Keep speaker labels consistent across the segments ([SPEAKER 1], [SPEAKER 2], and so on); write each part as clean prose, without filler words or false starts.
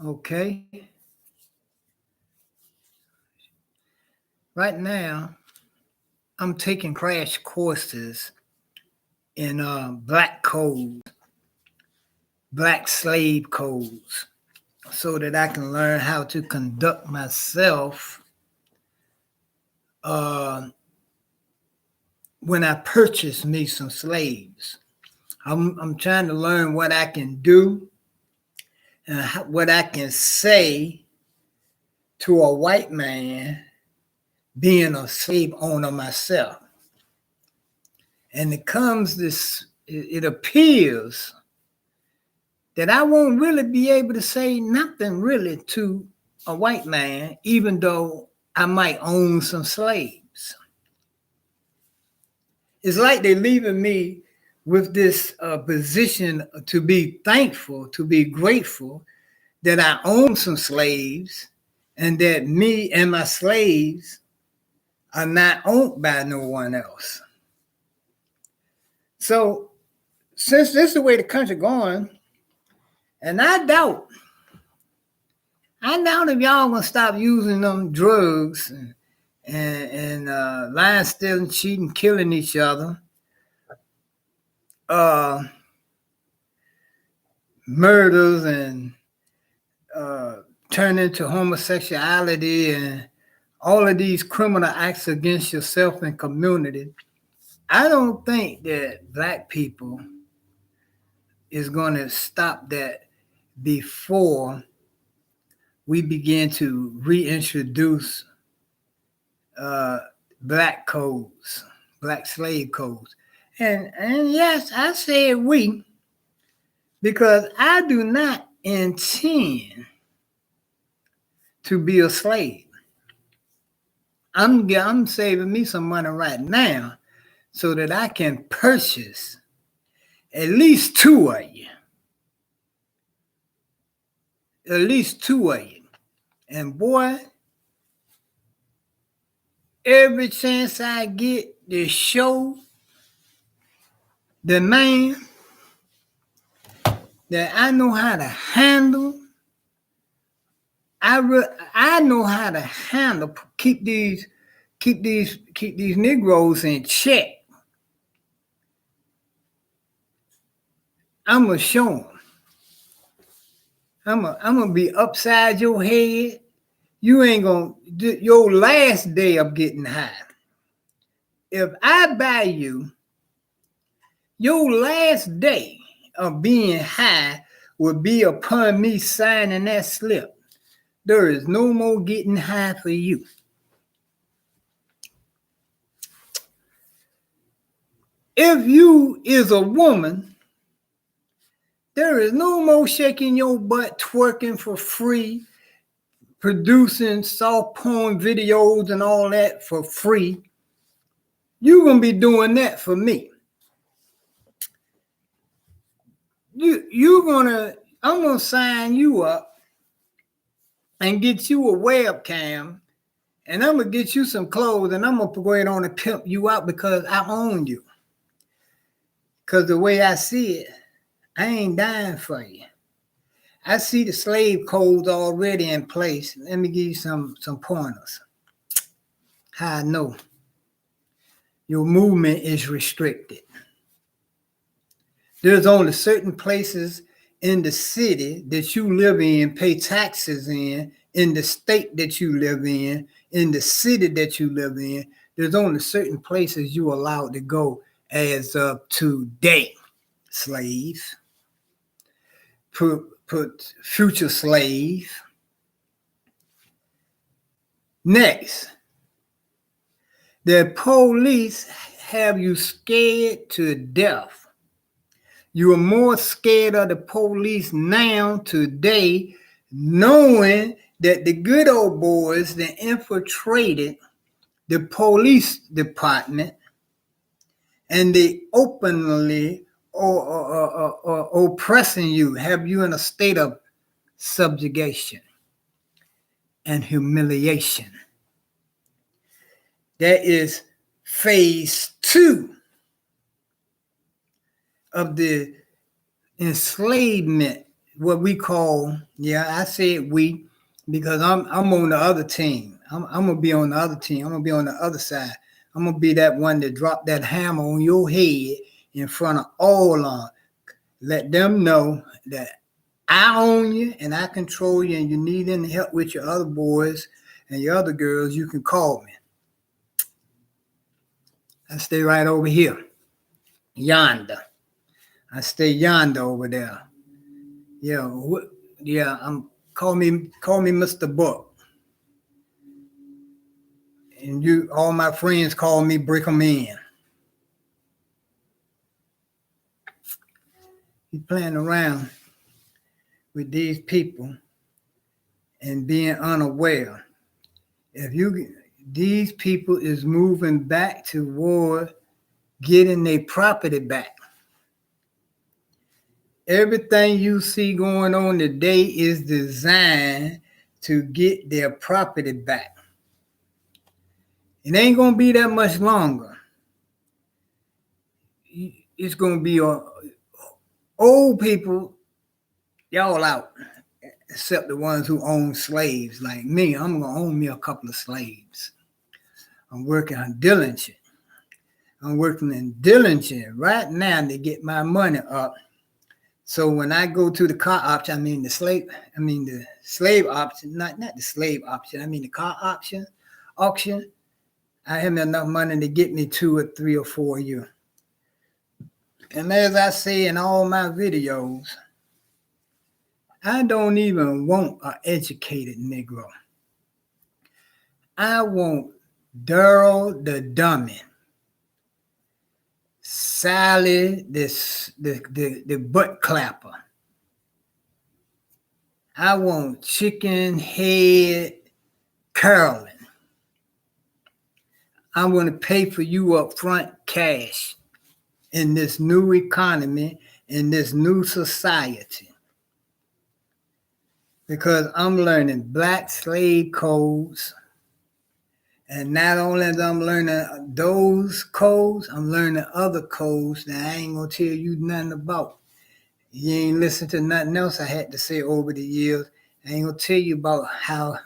[SPEAKER 1] Okay. Right now, I'm taking crash courses in black codes, black slave codes, so that I can learn how to conduct myself uh, when I purchase me some slaves. I'm trying to learn what I can do and what I can say to a white man being a slave owner myself. And it comes this, it appears that I won't really be able to say nothing really to a white man, even though I might own some slaves. It's like they're leaving me with this position to be thankful, to be grateful that I own some slaves and that me and my slaves are not owned by no one else. So since this is the way the country going, and I doubt if y'all gonna stop using them drugs and lying, stealing, cheating, killing each other, uh, murders and uh, turn into homosexuality and all of these criminal acts against yourself and community. I don't think that black people is going to stop that before we begin to reintroduce uh, black codes, black slave codes. And yes, I said we, because I do not intend to be a slave. I'm saving me some money right now so that I can purchase at least two of you. At least two of you. And boy, every chance I get to show the man that I know how to handle, I know how to handle, keep these Negroes in check. I'm gonna show them. I'm gonna be upside your head. You ain't gonna your last day of getting high. If I buy you, your last day of being high will be upon me signing that slip. There is no more getting high for you. If you is a woman, there is no more shaking your butt, twerking for free, producing soft porn videos and all that for free. You're going to be doing that for me. I'm going to sign you up and get you a webcam, and I'm going to get you some clothes, and I'm going to go ahead on and pimp you out because I own you. Because the way I see it, I ain't dying for you. I see the slave codes already in place. Let me give you some pointers. How I know your movement is restricted. There's only certain places in the city that you live in, pay taxes in the state that you live in the city that you live in. There's only certain places you allowed to go as of today. Slaves, put future slave. Next, the police have you scared to death. You are more scared of the police now, today, knowing that the good old boys that infiltrated the police department and they openly or oppressing you, have you in a state of subjugation and humiliation. That is phase 2 of the enslavement what we call, yeah, I said we, because I'm on the other team. I'm gonna be on the other team. I'm gonna be on the other side. I'm gonna be that one that drop that hammer on your head in front of all of them. Let them know that I own you and I control you, and you need any help with your other boys and your other girls, you can call me. I stay right over here, yonder. I stay yonder over there. Yeah, yeah. Call me Mr. Buck, and you all my friends call me Break 'em In. You playing around with these people and being unaware. If you these people is moving back toward getting their property back. Everything you see going on today is designed to get their property back. It ain't gonna be that much longer. It's gonna be old people, y'all out, except the ones who own slaves like me. I'm gonna own me a couple of slaves. I'm working on diligent. I'm working in diligent right now to get my money up. So when I go to the car option, the slave option, not the slave option, the car auction, I have enough money to get me 2 or 3 or 4 years. And as I say in all my videos, I don't even want an educated Negro. I want Daryl the dummy, Sally the butt clapper. I want chicken head Carolyn. I'm going to pay for you up front cash in this new economy, in this new society. Because I'm learning black slave codes. And not only as I'm learning those codes, I'm learning other codes that I ain't going to tell you nothing about. You ain't listen to nothing else I had to say over the years. I ain't going to tell you about how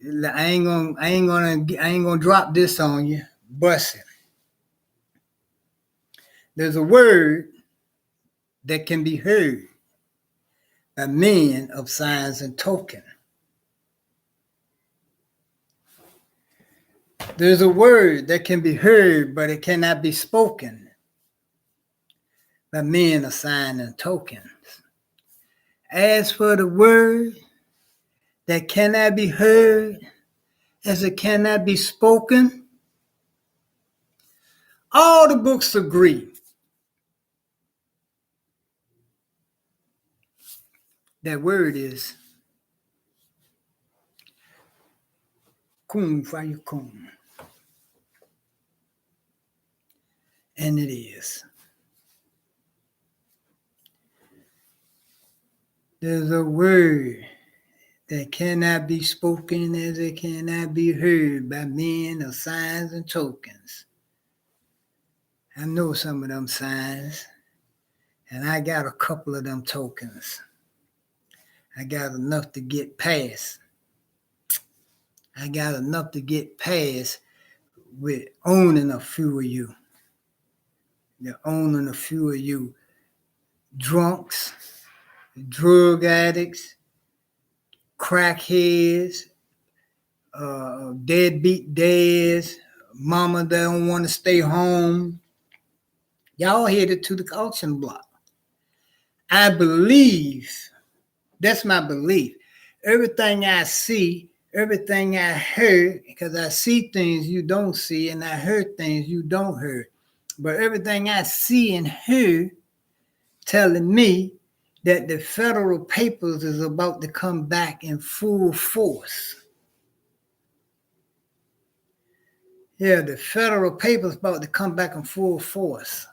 [SPEAKER 1] I ain't gonna drop this on you. Bust it. There's a word that can be heard by men of signs and token. There's a word that can be heard, but it cannot be spoken by men of signs and tokens. As for the word that cannot be heard, as it cannot be spoken, all the books agree that word is kun fayakun. And it is. There's a word that cannot be spoken as it cannot be heard by men of signs and tokens. I know some of them signs, and I got a couple of them tokens. I got enough to get past. I got enough to get past with owning a few of you. They're owning a few of you drunks, drug addicts, crackheads, deadbeat dads, mama that don't want to stay home. Y'all headed to the auction block. I believe, that's my belief. Everything I see, everything I heard, because I see things you don't see and I heard things you don't hear. But everything I see and hear telling me that the federal papers is about to come back in full force. Yeah, the federal papers about to come back in full force.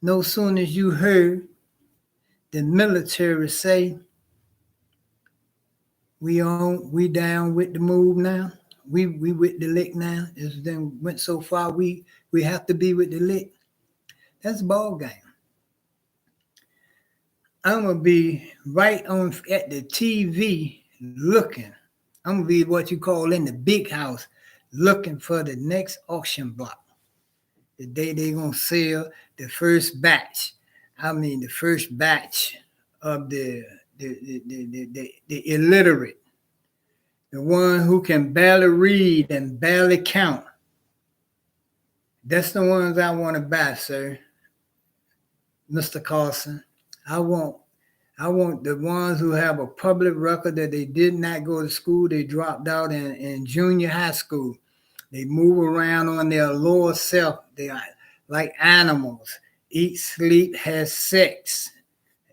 [SPEAKER 1] No sooner as you heard the military say, we down with the move now. We with the lick now. It's then went so far we have to be with the lick. That's ball game. I'm gonna be right on at the TV looking. I'm gonna be what you call in the big house, looking for the next auction block. The day they gonna sell the first batch. I mean, the first batch of the illiterate, the one who can barely read and barely count. That's the ones I want to buy, sir, Mr. Carson. I want I want the ones who have a public record that they did not go to school, they dropped out in junior high school. They move around on their lower self. They are like animals. Eat, sleep, have sex.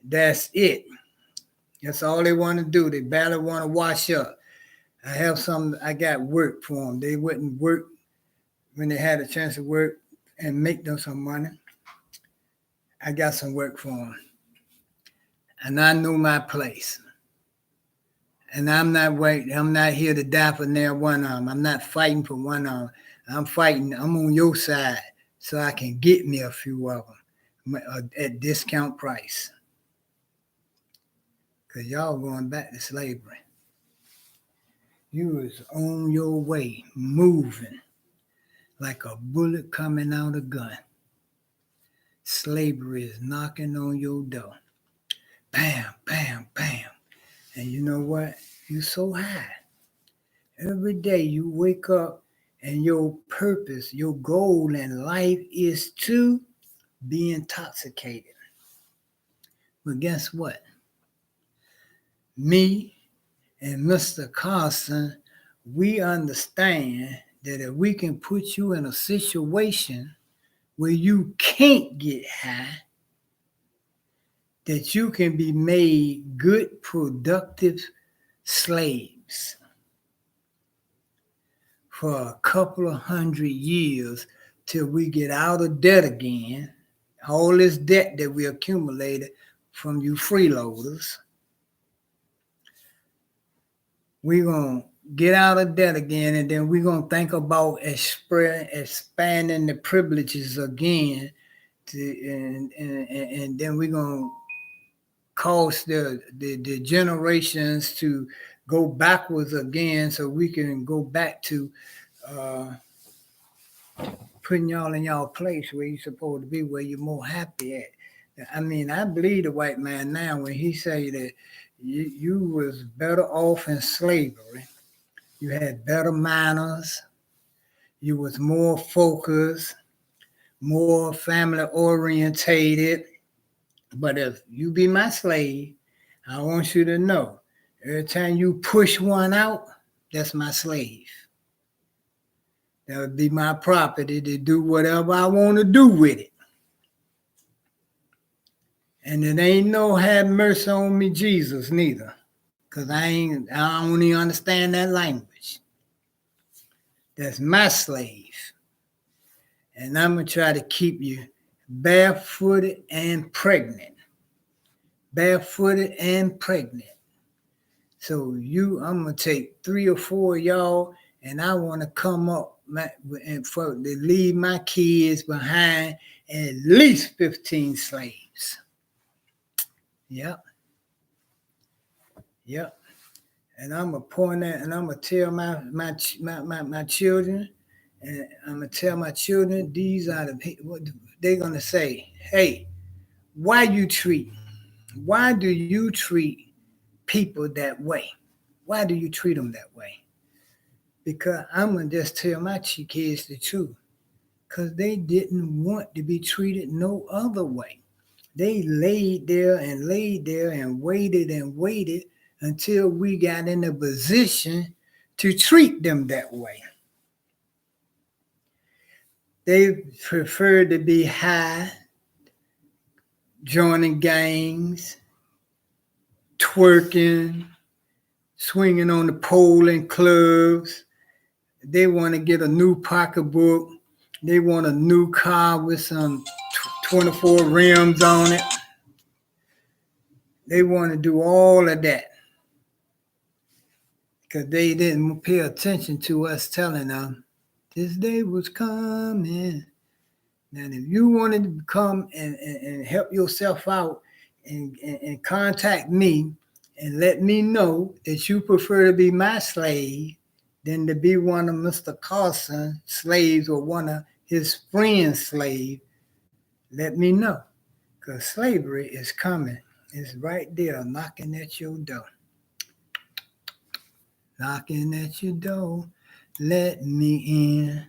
[SPEAKER 1] That's it. That's all they want to do. They barely want to wash up. I got work for them. They wouldn't work when they had a chance to work and make them some money. I got some work for them. And I know my place. And I'm not here to die for near one arm. I'm not fighting for one arm. I'm on your side so I can get me a few of them at discount price. Because y'all going back to slavery. You was on your way, moving like a bullet coming out of a gun. Slavery is knocking on your door. Bam, bam, bam. And you know what? You're so high. Every day you wake up and your purpose, your goal in life is to be intoxicated. But guess what? Me and Mr. Carson, we understand that if we can put you in a situation where you can't get high, that you can be made good, productive slaves for a couple of 100 years till we get out of debt again. All this debt that we accumulated from you freeloaders. We're going to get out of debt again, and then we're going to think about expanding the privileges again. And then we're going to cause the generations to go backwards again so we can go back to putting y'all in y'all place where you're supposed to be, where you're more happy at. I mean, I believe the white man now when he say that you was better off in slavery. You had better manners. You was more focused, more family orientated. But if you be my slave, I want you to know, every time you push one out, that's my slave. That would be my property to do whatever I want to do with it. And it ain't no have mercy on me, Jesus, neither. Because I don't even understand that language. That's my slave. And I'm going to try to keep you barefooted and pregnant. Barefooted and pregnant. So I'm going to take 3 or 4 of y'all, and I want to come up to leave my kids behind at least 15 slaves. Yep. And I'm going to point at, and I'm going to tell my children, and I'm going to tell my children, these are the people, they're going to say, hey, why do you treat people that way? Why do you treat them that way? Because I'm going to just tell my kids the truth. Because they didn't want to be treated no other way. They laid there and waited until we got in a position to treat them that way. They preferred to be high, joining gangs, twerking, swinging on the pole in clubs. They want to get a new pocketbook. They want a new car with some 24 rims on it. They want to do all of that because they didn't pay attention to us telling them this day was coming. Now, if you wanted to come and help yourself out, and contact me and let me know that you prefer to be my slave than to be one of Mr. Carson's slaves or one of his friends' slaves, let me know. Because slavery is coming. It's right there knocking at your door. Knocking at your door. Let me in.